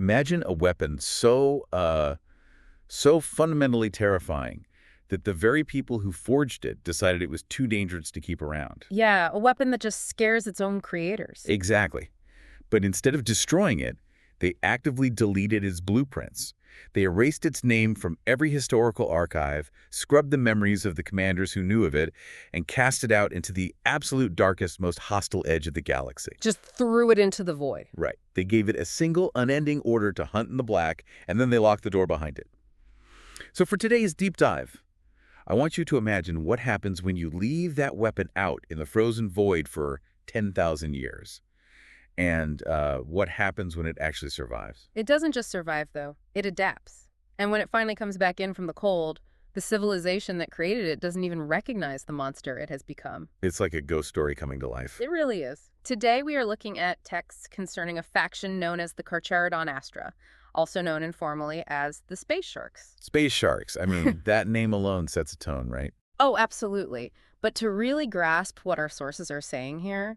Imagine a weapon so fundamentally terrifying that the very people who forged it decided it was too dangerous to keep around. Yeah, a weapon that just scares its own creators. Exactly. But instead of destroying it, they actively deleted its blueprints. They erased its name from every historical archive, scrubbed the memories of the commanders who knew of it, and cast it out into the absolute darkest, most hostile edge of the galaxy. Just threw it into the void. Right. They gave it a single, unending order to hunt in the black, and then they locked the door behind it. So for today's deep dive, I want you to imagine what happens when you leave that weapon out in the frozen void for 10,000 years. And what happens when it actually survives. It doesn't just survive, though. It adapts. And when it finally comes back in from the cold, the civilization that created it doesn't even recognize the monster it has become. It's like a ghost story coming to life. It really is. Today we are looking at texts concerning a faction known as the Carcharodon Astra, also known informally as the Space Sharks. Space Sharks. I mean, that name alone sets a tone, right? Oh, absolutely. But to really grasp what our sources are saying here,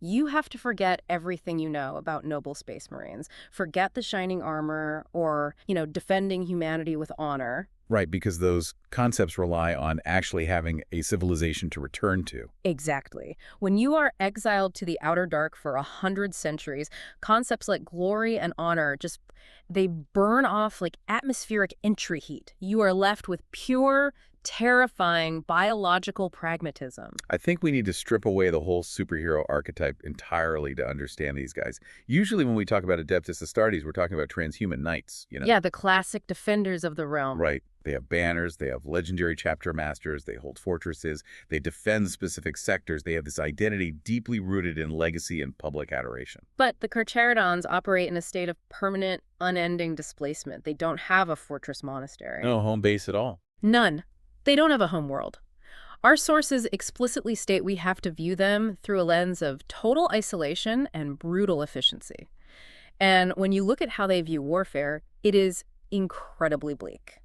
you have to forget everything you know about noble space marines. Forget the shining armor or, defending humanity with honor. Right, because those concepts rely on actually having a civilization to return to. Exactly. When you are exiled to the outer dark for 100 centuries, concepts like glory and honor they burn off like atmospheric entry heat. You are left with pure, terrifying biological pragmatism. I think we need to strip away the whole superhero archetype entirely to understand these guys. Usually when we talk about Adeptus Astartes, we're talking about transhuman knights, Yeah, the classic defenders of the realm. Right. They have banners, they have legendary chapter masters, they hold fortresses, they defend specific sectors, they have this identity deeply rooted in legacy and public adoration. But the Carcharodons operate in a state of permanent, unending displacement. They don't have a fortress monastery. No home base at all. None. They don't have a home world. Our sources explicitly state we have to view them through a lens of total isolation and brutal efficiency. And when you look at how they view warfare, it is incredibly bleak.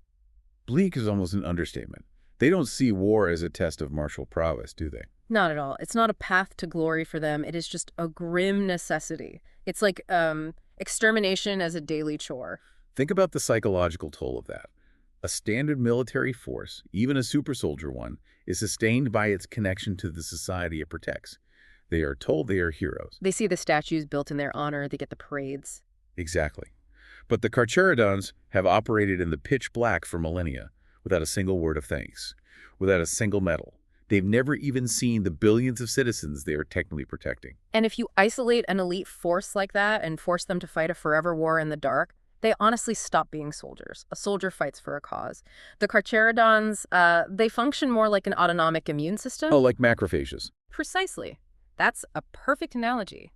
Bleak is almost an understatement. They don't see war as a test of martial prowess, do they? Not at all. It's not a path to glory for them. It is just a grim necessity. It's like extermination as a daily chore. Think about the psychological toll of that. A standard military force, even a super soldier one, is sustained by its connection to the society it protects. They are told they are heroes. They see the statues built in their honor. They get the parades. Exactly. But the Carcharodons have operated in the pitch black for millennia, without a single word of thanks, without a single medal. They've never even seen the billions of citizens they are technically protecting. And if you isolate an elite force like that and force them to fight a forever war in the dark, they honestly stop being soldiers. A soldier fights for a cause. The Carcharodons, they function more like an autonomic immune system. Oh, like macrophages. Precisely. That's a perfect analogy.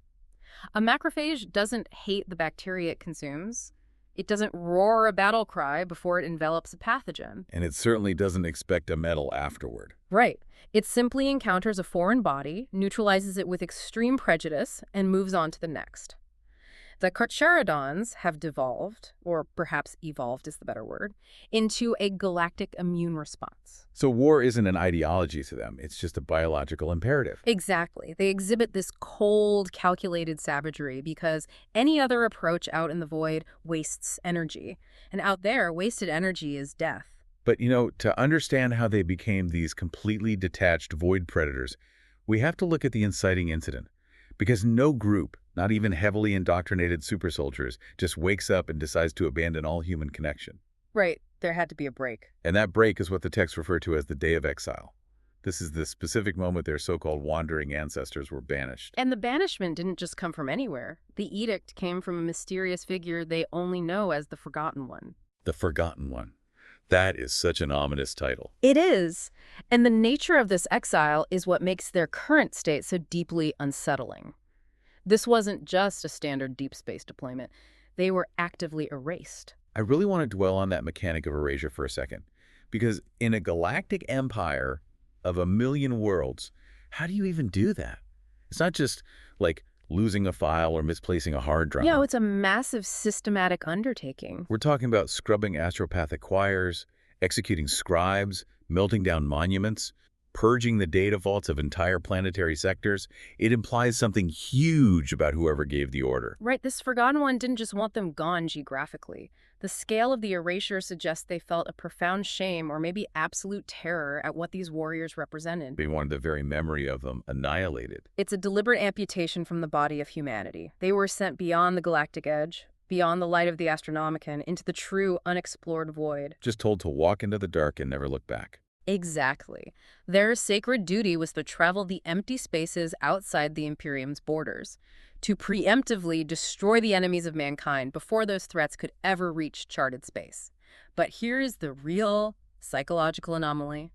A macrophage doesn't hate the bacteria it consumes. It doesn't roar a battle cry before it envelops a pathogen. And it certainly doesn't expect a medal afterward. Right. It simply encounters a foreign body, neutralizes it with extreme prejudice, and moves on to the next. The Carcharodons have devolved, or perhaps evolved is the better word, into a galactic immune response. So war isn't an ideology to them. It's just a biological imperative. Exactly. They exhibit this cold, calculated savagery because any other approach out in the void wastes energy. And out there, wasted energy is death. But, to understand how they became these completely detached void predators, we have to look at the inciting incident. Because no group, not even heavily indoctrinated super soldiers, just wakes up and decides to abandon all human connection. Right. There had to be a break. And that break is what the texts refer to as the Day of Exile. This is the specific moment their so-called wandering ancestors were banished. And the banishment didn't just come from anywhere. The edict came from a mysterious figure they only know as the Forgotten One. The Forgotten One. That is such an ominous title. It is. And the nature of this exile is what makes their current state so deeply unsettling. This wasn't just a standard deep space deployment. They were actively erased. I really want to dwell on that mechanic of erasure for a second. Because in a galactic empire of 1,000,000 worlds, how do you even do that? It's not just like losing a file or misplacing a hard drive. Yeah, it's a massive systematic undertaking. We're talking about scrubbing astropathic choirs, executing scribes, melting down monuments. purging the data vaults of entire planetary sectors, it implies something huge about whoever gave the order. Right, this Forgotten One didn't just want them gone geographically. The scale of the erasure suggests they felt a profound shame or maybe absolute terror at what these warriors represented. They wanted the very memory of them annihilated. It's a deliberate amputation from the body of humanity. They were sent beyond the galactic edge, beyond the light of the Astronomicon, into the true, unexplored void. Just told to walk into the dark and never look back. Exactly. Their sacred duty was to travel the empty spaces outside the Imperium's borders, to preemptively destroy the enemies of mankind before those threats could ever reach charted space. But here is the real psychological anomaly.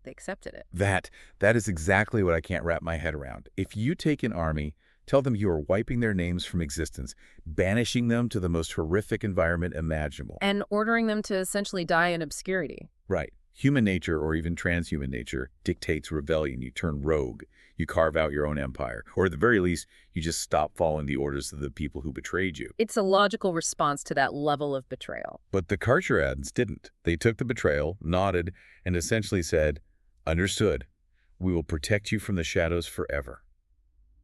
They accepted it. That is exactly what I can't wrap my head around. If you take an army, tell them you are wiping their names from existence, banishing them to the most horrific environment imaginable. And ordering them to essentially die in obscurity. Right. Human nature, or even transhuman nature, dictates rebellion. You turn rogue. You carve out your own empire. Or at the very least, you just stop following the orders of the people who betrayed you. It's a logical response to that level of betrayal. But the Carcharians didn't. They took the betrayal, nodded, and essentially said, "Understood. We will protect you from the shadows forever."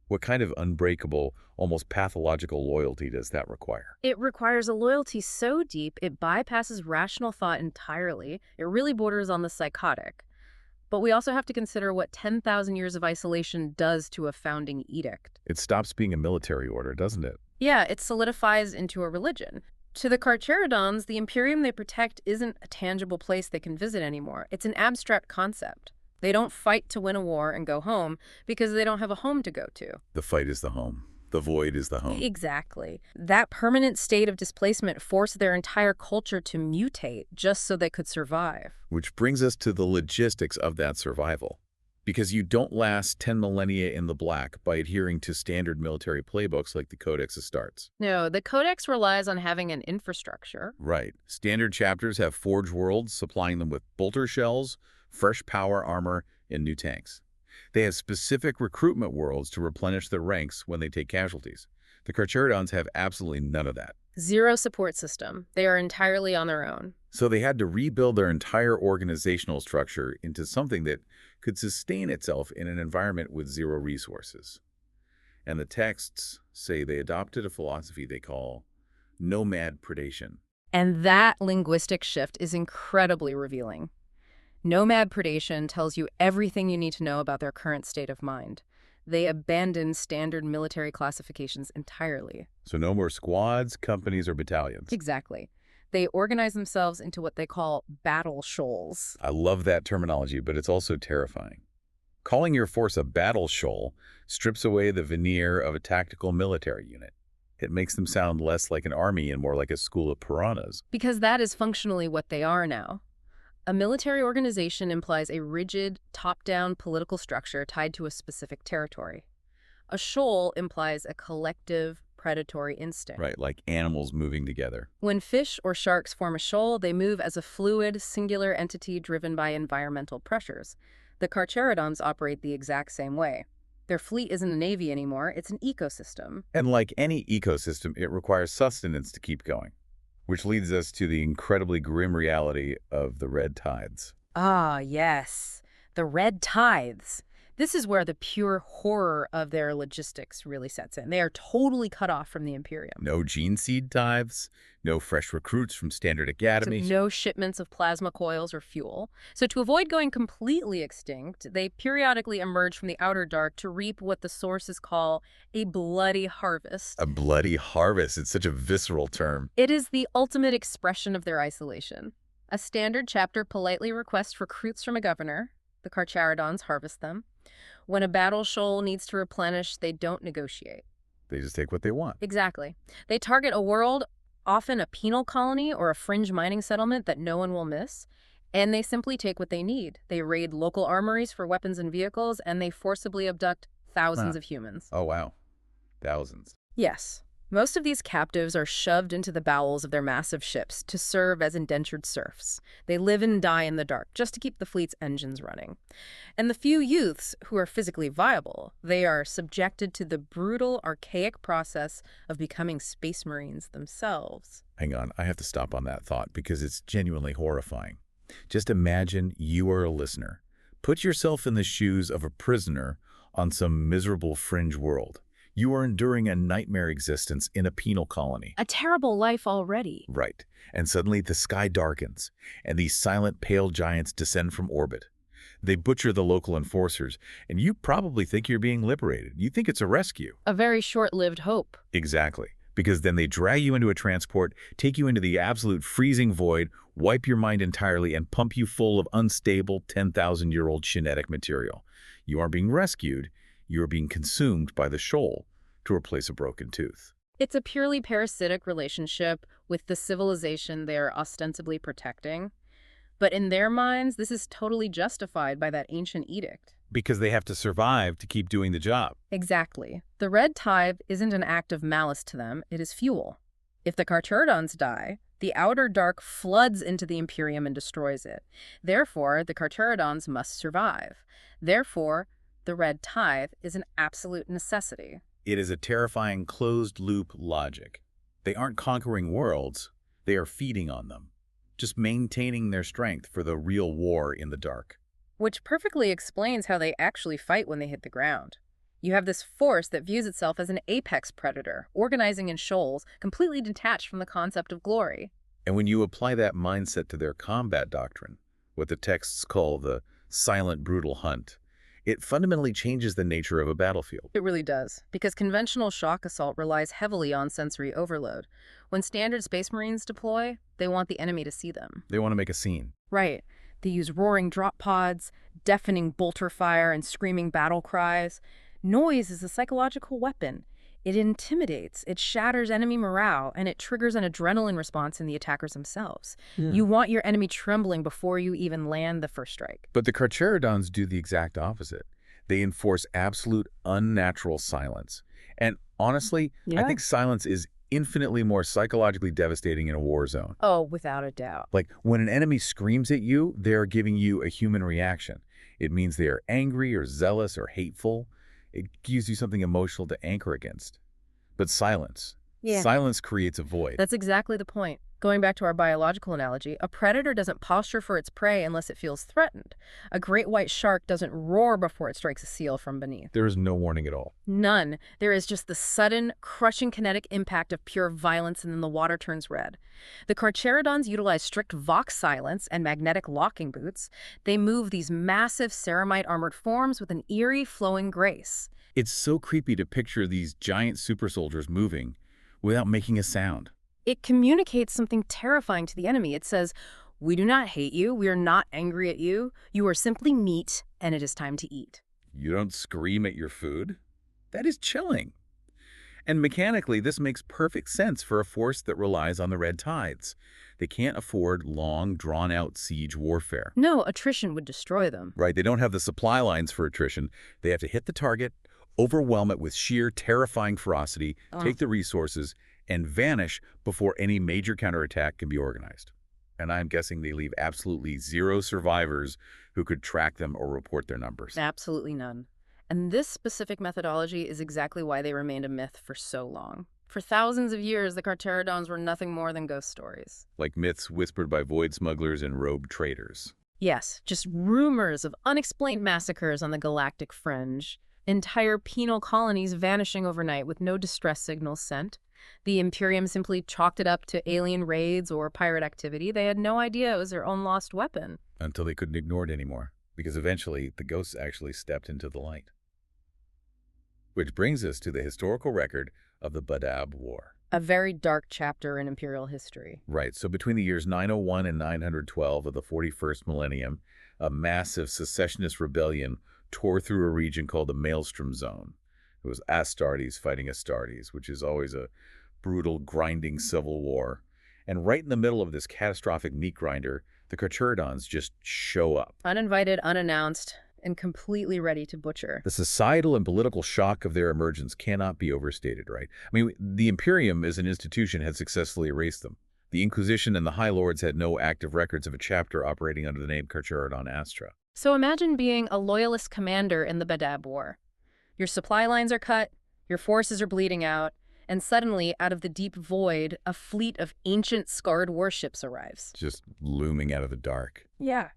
What kind of unbreakable, almost pathological loyalty does that require? It requires a loyalty so deep it bypasses rational thought entirely. It really borders on the psychotic. But we also have to consider what 10,000 years of isolation does to a founding edict. It stops being a military order, doesn't it? Yeah, it solidifies into a religion. To the Carcharodons, the Imperium they protect isn't a tangible place they can visit anymore. It's an abstract concept. They don't fight to win a war and go home because they don't have a home to go to. The fight is the home. The void is the home. Exactly. That permanent state of displacement forced their entire culture to mutate just so they could survive. Which brings us to the logistics of that survival. Because you don't last 10 millennia in the black by adhering to standard military playbooks like the Codex Astartes. No, the Codex relies on having an infrastructure. Right. Standard chapters have forge worlds supplying them with bolter shells, fresh power armor, and new tanks. They have specific recruitment worlds to replenish their ranks when they take casualties. The Carcharodons have absolutely none of that. Zero support system. They are entirely on their own. So they had to rebuild their entire organizational structure into something that could sustain itself in an environment with zero resources. And the texts say they adopted a philosophy they call nomad predation. And that linguistic shift is incredibly revealing. Nomad predation tells you everything you need to know about their current state of mind. They abandon standard military classifications entirely. So no more squads, companies, or battalions. Exactly. They organize themselves into what they call battle shoals. I love that terminology, but it's also terrifying. Calling your force a battle shoal strips away the veneer of a tactical military unit. It makes them sound less like an army and more like a school of piranhas. Because that is functionally what they are now. A military organization implies a rigid, top-down political structure tied to a specific territory. A shoal implies a collective, predatory instinct. Right, like animals moving together. When fish or sharks form a shoal, they move as a fluid, singular entity driven by environmental pressures. The Carcharodons operate the exact same way. Their fleet isn't a navy anymore, it's an ecosystem. And like any ecosystem, it requires sustenance to keep going. Which leads us to the incredibly grim reality of the red tides. Ah, yes. The red tides. This is where the pure horror of their logistics really sets in. They are totally cut off from the Imperium. No gene seed tithes, no fresh recruits from standard academies. So no shipments of plasma coils or fuel. So to avoid going completely extinct, they periodically emerge from the outer dark to reap what the sources call a bloody harvest. A bloody harvest. It's such a visceral term. It is the ultimate expression of their isolation. A standard chapter politely requests recruits from a governor. The Carcharodons harvest them. When a battle shoal needs to replenish, they don't negotiate. They just take what they want. Exactly. They target a world, often a penal colony or a fringe mining settlement that no one will miss, and they simply take what they need. They raid local armories for weapons and vehicles, and they forcibly abduct thousands of humans. Oh, wow. Thousands. Yes. Most of these captives are shoved into the bowels of their massive ships to serve as indentured serfs. They live and die in the dark just to keep the fleet's engines running. And the few youths who are physically viable, they are subjected to the brutal, archaic process of becoming space marines themselves. Hang on, I have to stop on that thought because it's genuinely horrifying. Just imagine you are a listener, Put yourself in the shoes of a prisoner on some miserable fringe world. You are enduring a nightmare existence in a penal colony. A terrible life already. Right. And suddenly the sky darkens, and these silent, pale giants descend from orbit. They butcher the local enforcers, and you probably think you're being liberated. You think it's a rescue. A very short-lived hope. Exactly. Because then they drag you into a transport, take you into the absolute freezing void, wipe your mind entirely, and pump you full of unstable 10,000-year-old genetic material. You aren't being rescued. You are being consumed by the shoal to replace a broken tooth. It's a purely parasitic relationship with the civilization they are ostensibly protecting. But in their minds, this is totally justified by that ancient edict. Because they have to survive to keep doing the job. Exactly. The red tide isn't an act of malice to them, it is fuel. If the Carcharodons die, the outer dark floods into the Imperium and destroys it. Therefore, the Carcharodons must survive. Therefore, the red tide is an absolute necessity. It is a terrifying closed-loop logic. They aren't conquering worlds, they are feeding on them, just maintaining their strength for the real war in the dark. Which perfectly explains how they actually fight when they hit the ground. You have this force that views itself as an apex predator, organizing in shoals, completely detached from the concept of glory. And when you apply that mindset to their combat doctrine, what the texts call the silent, brutal hunt, it fundamentally changes the nature of a battlefield. It really does, because conventional shock assault relies heavily on sensory overload. When standard Space Marines deploy, they want the enemy to see them. They want to make a scene. Right. They use roaring drop pods, deafening bolter fire, and screaming battle cries. Noise is a psychological weapon. It intimidates, it shatters enemy morale, and it triggers an adrenaline response in the attackers themselves. You want your enemy trembling before you even land the first strike. But the Carcharodons do the exact opposite. They enforce absolute unnatural silence. And honestly, I think silence is infinitely more psychologically devastating in a war zone. Oh, without a doubt. Like, when an enemy screams at you, they're giving you a human reaction. It means they are angry or zealous or hateful. It gives you something emotional to anchor against. But silence. Silence creates a void. That's exactly the point. Going back to our biological analogy, a predator doesn't posture for its prey unless it feels threatened. A great white shark doesn't roar before it strikes a seal from beneath. There is no warning at all. None. There is just the sudden, crushing kinetic impact of pure violence, and then the water turns red. The Carcharodons utilize strict Vox silence and magnetic locking boots. They move these massive ceramite armored forms with an eerie, flowing grace. It's so creepy to picture these giant super soldiers moving without making a sound. It communicates something terrifying to the enemy. It says, "We do not hate you. We are not angry at you. You are simply meat, and it is time to eat." You don't scream at your food? That is chilling. And mechanically, this makes perfect sense for a force that relies on the red tides. They can't afford long, drawn-out siege warfare. No, attrition would destroy them. Right, they don't have the supply lines for attrition. They have to hit the target, overwhelm it with sheer, terrifying ferocity, take the resources, and vanish before any major counterattack can be organized. And I'm guessing they leave absolutely zero survivors who could track them or report their numbers. Absolutely none. And this specific methodology is exactly why they remained a myth for so long. For thousands of years, the Carcharodons were nothing more than ghost stories. Like myths whispered by void smugglers and robed traders. Yes, just rumors of unexplained massacres on the galactic fringe. Entire penal colonies vanishing overnight with no distress signals sent. The Imperium simply chalked it up to alien raids or pirate activity. They had no idea it was their own lost weapon. Until they couldn't ignore it anymore, because eventually the ghosts actually stepped into the light. Which brings us to the historical record of the Badab War. A very dark chapter in Imperial history. Right, so between the years 901 and 912 of the 41st millennium, a massive secessionist rebellion tore through a region called the Maelstrom Zone. It was Astartes fighting Astartes, which is always a brutal, grinding civil war. And right in the middle of this catastrophic meat grinder, the Carcharodons just show up. Uninvited, unannounced, and completely ready to butcher. The societal and political shock of their emergence cannot be overstated, right? I mean, the Imperium as an institution had successfully erased them. The Inquisition and the High Lords had no active records of a chapter operating under the name Carcharodon Astra. So imagine being a loyalist commander in the Badab War. Your supply lines are cut, your forces are bleeding out, and suddenly, out of the deep void, a fleet of ancient, scarred warships arrives. Just looming out of the dark. Yeah.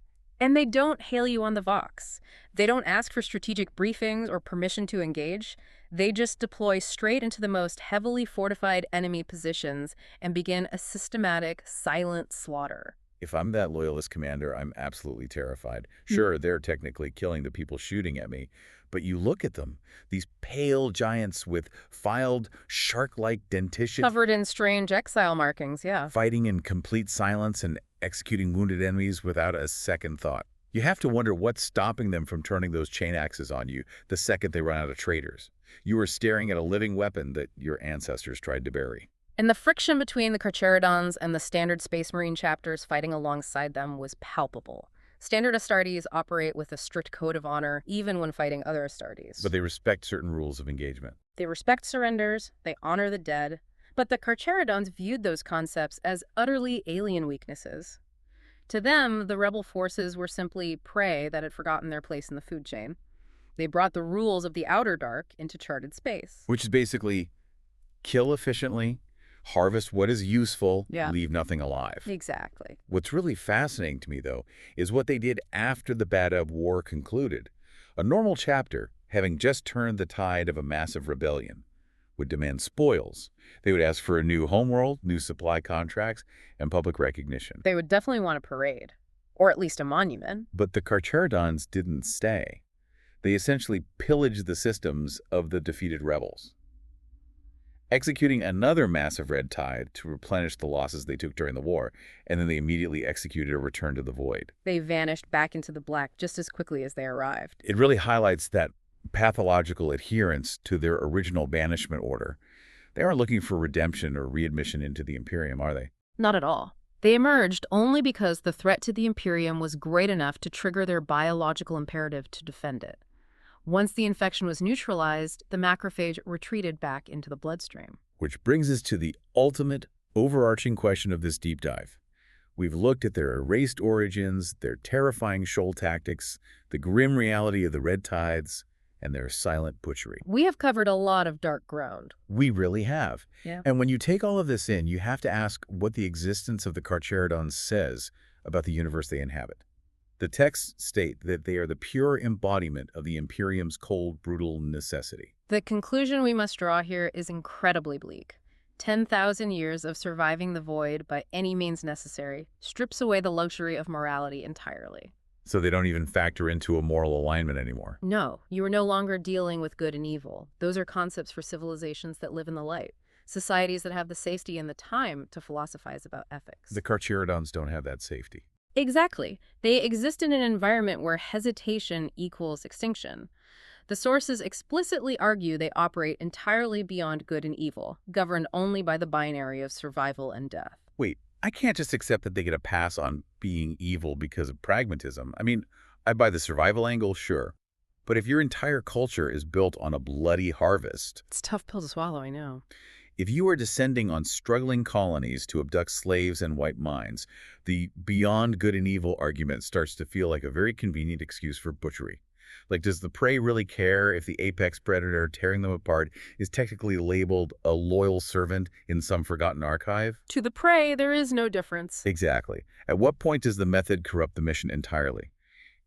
And they don't hail you on the Vox. They don't ask for strategic briefings or permission to engage. They just deploy straight into the most heavily fortified enemy positions and begin a systematic, silent slaughter. If I'm that loyalist commander, I'm absolutely terrified. Sure, they're technically killing the people shooting at me, but you look at them, these pale giants with filed, shark-like dentition, Covered in strange exile markings, yeah. fighting in complete silence and executing wounded enemies without a second thought. You have to wonder what's stopping them from turning those chain axes on you the second they run out of traitors. You are staring at a living weapon that your ancestors tried to bury. And the friction between the Carcharodons and the standard Space Marine chapters fighting alongside them was palpable. Standard Astartes operate with a strict code of honor, even when fighting other Astartes. But they respect certain rules of engagement. They respect surrenders, they honor the dead, but the Carcharodons viewed those concepts as utterly alien weaknesses. To them, the rebel forces were simply prey that had forgotten their place in the food chain. They brought the rules of the Outer Dark into charted space. Which is basically kill efficiently, harvest what is useful, Yeah. leave nothing alive. Exactly. What's really fascinating to me, though, is what they did after the Badab War concluded. A normal chapter, having just turned the tide of a massive rebellion, would demand spoils. They would ask for a new homeworld, new supply contracts, and public recognition. They would definitely want a parade, or at least a monument. But the Carcharodons didn't stay. They essentially pillaged the systems of the defeated rebels, executing another massive red tide to replenish the losses they took during the war, and then they immediately executed a return to the void. They vanished back into the black just as quickly as they arrived. It really highlights that pathological adherence to their original banishment order. They aren't looking for redemption or readmission into the Imperium, are they? Not at all. They emerged only because the threat to the Imperium was great enough to trigger their biological imperative to defend it. Once the infection was neutralized, the macrophage retreated back into the bloodstream. Which brings us to the ultimate, overarching question of this deep dive. We've looked at their erased origins, their terrifying shoal tactics, the grim reality of the red tides, and their silent butchery. We have covered a lot of dark ground. We really have. Yeah. And when you take all of this in, you have to ask what the existence of the Carcharodons says about the universe they inhabit. The texts state that they are the pure embodiment of the Imperium's cold, brutal necessity. The conclusion we must draw here is incredibly bleak. 10,000 years of surviving the void by any means necessary strips away the luxury of morality entirely. So they don't even factor into a moral alignment anymore. No, you are no longer dealing with good and evil. Those are concepts for civilizations that live in the light, societies that have the safety and the time to philosophize about ethics. The Carcharodons don't have that safety. Exactly. They exist in an environment where hesitation equals extinction. The sources explicitly argue they operate entirely beyond good and evil, governed only by the binary of survival and death. Wait, I can't just accept that they get a pass on being evil because of pragmatism. I mean, I buy the survival angle, sure. But if your entire culture is built on a bloody harvest, It's a tough pill to swallow, I know. if you are descending on struggling colonies to abduct slaves and wipe mines, the beyond good and evil argument starts to feel like a very convenient excuse for butchery. Like, does the prey really care if the apex predator tearing them apart is technically labeled a loyal servant in some forgotten archive? To the prey, there is no difference. Exactly. At what point does the method corrupt the mission entirely?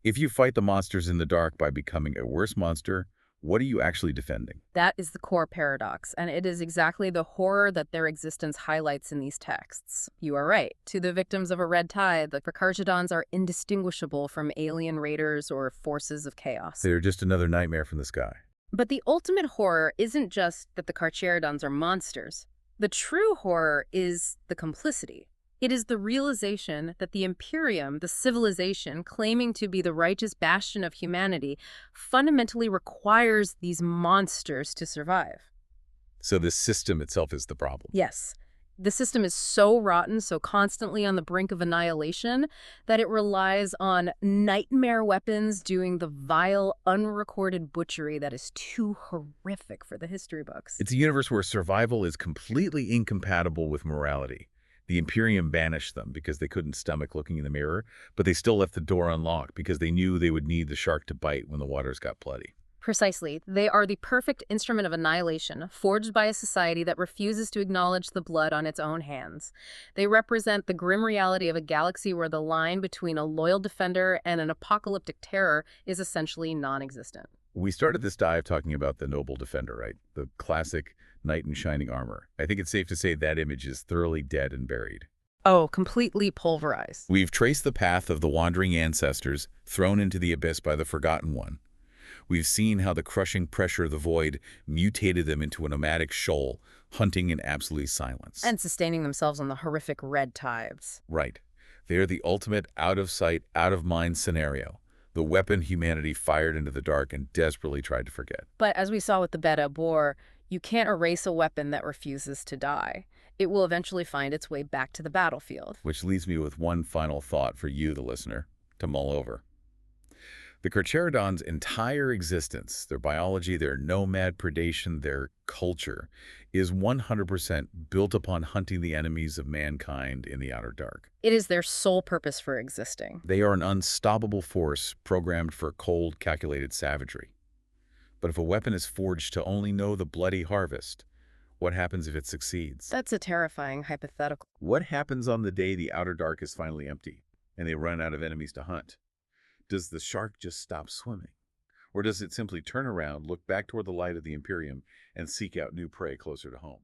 If you fight the monsters in the dark by becoming a worse monster, what are you actually defending? That is the core paradox, and it is exactly the horror that their existence highlights in these texts. You are right. To the victims of a red tide, the Carcharodons are indistinguishable from alien raiders or forces of chaos. They're just another nightmare from the sky. But the ultimate horror isn't just that the Carcharodons are monsters. The true horror is the complicity. It is the realization that the Imperium, the civilization claiming to be the righteous bastion of humanity, fundamentally requires these monsters to survive. So this system itself is the problem. Yes, the system is so rotten, so constantly on the brink of annihilation, that it relies on nightmare weapons doing the vile, unrecorded butchery that is too horrific for the history books. It's a universe where survival is completely incompatible with morality. The Imperium banished them because they couldn't stomach looking in the mirror, but they still left the door unlocked because they knew they would need the shark to bite when the waters got bloody. Precisely. They are the perfect instrument of annihilation, forged by a society that refuses to acknowledge the blood on its own hands. They represent the grim reality of a galaxy where the line between a loyal defender and an apocalyptic terror is essentially non-existent. We started this dive talking about the noble defender, right? The classic knight in shining armor. I think it's safe to say that image is thoroughly dead and buried. Oh, completely pulverized. We've traced the path of the wandering ancestors, thrown into the abyss by the Forgotten One. We've seen how the crushing pressure of the void mutated them into a nomadic shoal, hunting in absolute silence. And sustaining themselves on the horrific red tides. Right. They're the ultimate out-of-sight, out-of-mind scenario. The weapon humanity fired into the dark and desperately tried to forget. But as we saw with the Beta Boar, you can't erase a weapon that refuses to die. It will eventually find its way back to the battlefield. Which leaves me with one final thought for you, the listener, to mull over. The Carcharodon's entire existence, their biology, their nomad predation, their culture, is 100% built upon hunting the enemies of mankind in the outer dark. It is their sole purpose for existing. They are an unstoppable force programmed for cold, calculated savagery. But if a weapon is forged to only know the bloody harvest, what happens if it succeeds? That's a terrifying hypothetical. What happens on the day the outer dark is finally empty and they run out of enemies to hunt? Does the shark just stop swimming? Or does it simply turn around, look back toward the light of the Imperium, and seek out new prey closer to home?